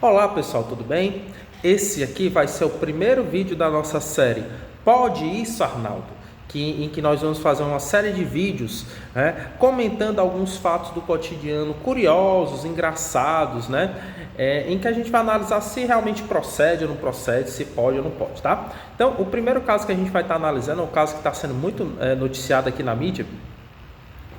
Olá pessoal, tudo bem? Esse aqui vai ser o primeiro vídeo da nossa série Pode Isso, Arnaldo? Em que nós vamos fazer uma série de vídeos, comentando alguns fatos do cotidiano curiosos, engraçados, em que a gente vai analisar se realmente procede ou não procede, se pode ou não pode, tá? Então, o primeiro caso que a gente vai estar analisando é um caso que está sendo muito noticiado aqui na mídia,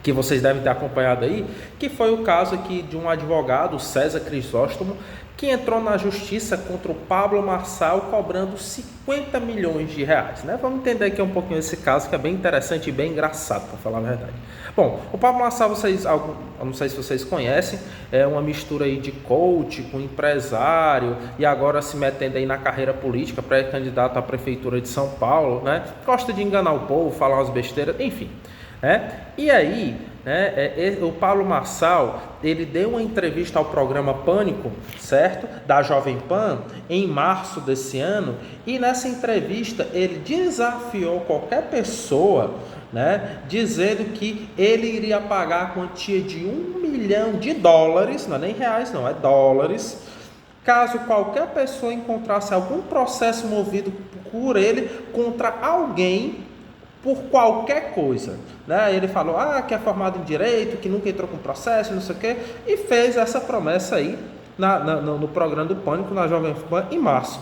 que vocês devem ter acompanhado aí, que foi o caso aqui de um advogado, César Crisóstomo, que entrou na justiça contra o Pablo Marçal cobrando 50 milhões de reais. Vamos entender aqui um pouquinho esse caso, que é bem interessante e bem engraçado, para falar a verdade. Bom, o Pablo Marçal, eu não sei se vocês conhecem, é uma mistura aí de coach com empresário, e agora se metendo aí na carreira política, pré-candidato à prefeitura de São Paulo, gosta de enganar o povo, falar umas besteiras, enfim. E aí, o Pablo Marçal, ele deu uma entrevista ao programa Pânico, certo? Da Jovem Pan, em março desse ano, e nessa entrevista ele desafiou qualquer pessoa, dizendo que ele iria pagar a quantia de $1 milhão, não é nem reais não, é dólares, caso qualquer pessoa encontrasse algum processo movido por ele contra alguém por qualquer coisa, Ele falou, que é formado em direito, que nunca entrou com processo, não sei o quê, e fez essa promessa aí no programa do Pânico, na Jovem Pan, em março.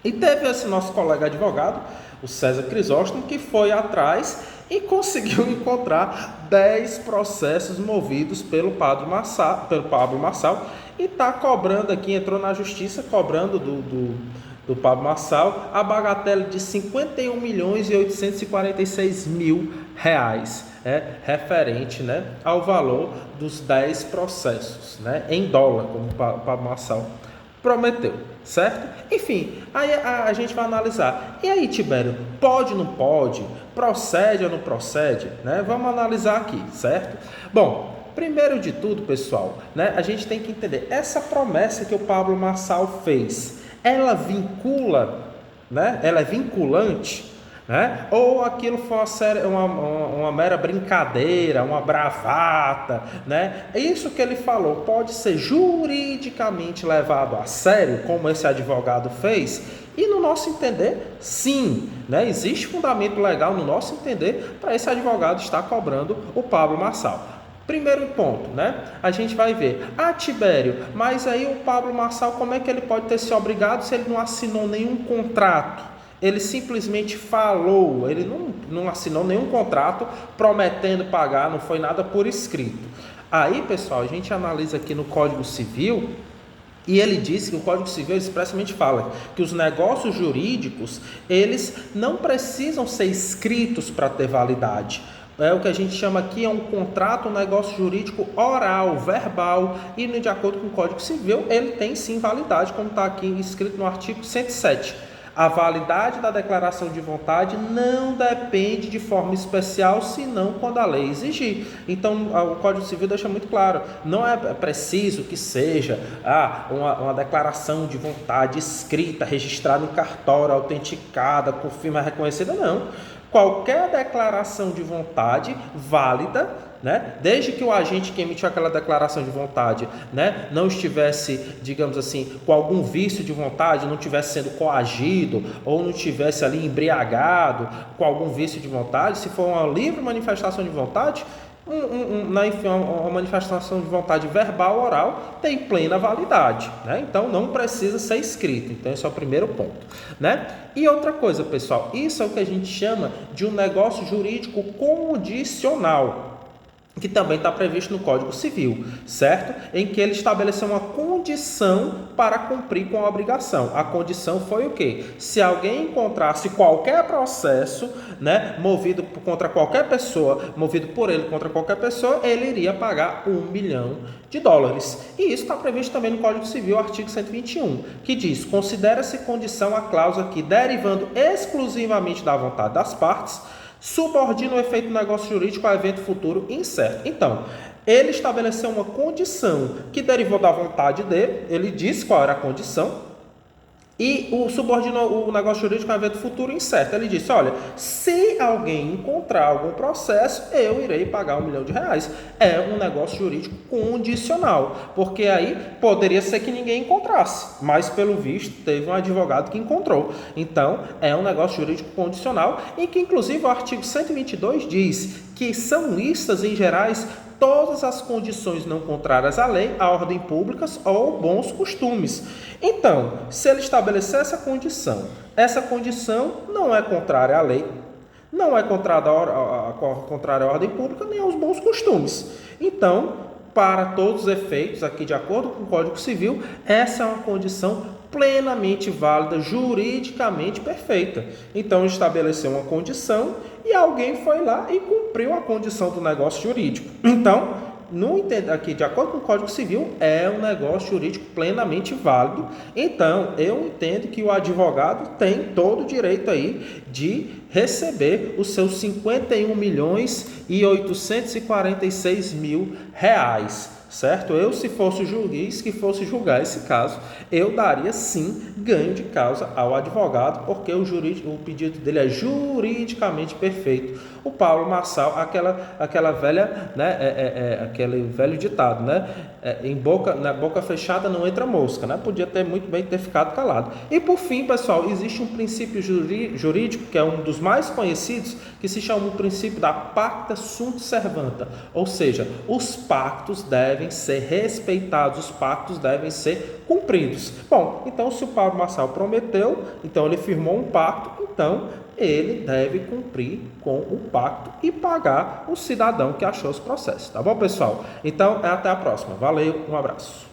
E teve esse nosso colega advogado, o César Crisóstomo, que foi atrás e conseguiu encontrar 10 processos movidos pelo Pablo Marçal, e está cobrando aqui, entrou na justiça cobrando do Pablo Marçal a bagatela de 51 milhões e 846 mil reais, referente ao valor dos 10 processos, em dólar, como o Pablo Marçal prometeu, certo? Enfim, aí a gente vai analisar. E aí, Tibério, pode ou não pode? Procede ou não procede? Vamos analisar aqui, certo? Bom, primeiro de tudo, pessoal, a gente tem que entender, essa promessa que o Pablo Marçal fez, ela vincula, ela é vinculante, ou aquilo foi uma mera brincadeira, uma bravata, Isso que ele falou pode ser juridicamente levado a sério, como esse advogado fez, e no nosso entender, sim, existe fundamento legal no nosso entender para esse advogado estar cobrando o Pablo Marçal. Primeiro ponto, a gente vai ver, Tibério, mas aí o Pablo Marçal, como é que ele pode ter se obrigado se ele não assinou nenhum contrato? Ele simplesmente falou, ele não assinou nenhum contrato prometendo pagar, não foi nada por escrito. Aí, pessoal, a gente analisa aqui no Código Civil, e ele diz que o Código Civil expressamente fala que os negócios jurídicos, eles não precisam ser escritos para ter validade. O que a gente chama aqui é um contrato, um negócio jurídico oral, verbal, e de acordo com o Código Civil, ele tem sim validade, como está aqui escrito no artigo 107. A validade da declaração de vontade não depende de forma especial, senão quando a lei exigir. Então, o Código Civil deixa muito claro, não é preciso que seja uma declaração de vontade escrita, registrada em cartório, autenticada, por firma reconhecida, não. Qualquer declaração de vontade válida, desde que o agente que emitiu aquela declaração de vontade, não estivesse, digamos assim, com algum vício de vontade, não estivesse sendo coagido, ou não estivesse ali embriagado com algum vício de vontade, se for uma livre manifestação de vontade, uma manifestação de vontade verbal, oral, tem plena validade, Então não precisa ser escrito. Então esse é o primeiro ponto, E outra coisa, pessoal, isso é o que a gente chama de um negócio jurídico condicional, que também está previsto no Código Civil, certo? Em que ele estabeleceu uma condição para cumprir com a obrigação. A condição foi o quê? Se alguém encontrasse qualquer processo, movido contra qualquer pessoa, movido por ele contra qualquer pessoa, ele iria pagar $1 milhão. E isso está previsto também no Código Civil, artigo 121, que diz: considera-se condição a cláusula que, derivando exclusivamente da vontade das partes, subordina o efeito do negócio jurídico a evento futuro incerto. Então, ele estabeleceu uma condição que derivou da vontade dele, ele disse qual era a condição, E o negócio jurídico é um evento futuro incerto. Ele disse, olha, se alguém encontrar algum processo, eu irei pagar R$1 milhão. É um negócio jurídico condicional, porque aí poderia ser que ninguém encontrasse, mas pelo visto teve um advogado que encontrou. Então, é um negócio jurídico condicional, em que inclusive o artigo 122 diz que são listas em gerais todas as condições não contrárias à lei, à ordem pública ou bons costumes. Então, se ele estabelecer essa condição não é contrária à lei, não é contrária à ordem pública nem aos bons costumes. Então, para todos os efeitos, aqui de acordo com o Código Civil, essa é uma condição plenamente válida, juridicamente perfeita. Então, estabeleceu uma condição e alguém foi lá e cumpriu a condição do negócio jurídico. Então, aqui, de acordo com o Código Civil, é um negócio jurídico plenamente válido. Então, eu entendo que o advogado tem todo o direito aí de receber os seus 51.846.000 reais. Certo? Eu, se fosse o juiz que fosse julgar esse caso, eu daria sim ganho de causa ao advogado, porque o pedido dele é juridicamente perfeito. O Paulo Marçal, aquela velha, né, aquele velho ditado, né, na boca fechada não entra mosca, né? Podia ter muito bem ter ficado calado. E por fim, pessoal, existe um princípio jurídico que é um dos mais conhecidos, que se chama o princípio da pacta sunt servanda, ou seja, os pactos devem ser respeitados, os pactos devem ser cumpridos. Bom, então se o Paulo Marçal prometeu, então ele firmou um pacto, então ele deve cumprir com o pacto e pagar o cidadão que achou os processos. Tá bom, pessoal? Então, até a próxima. Valeu, um abraço.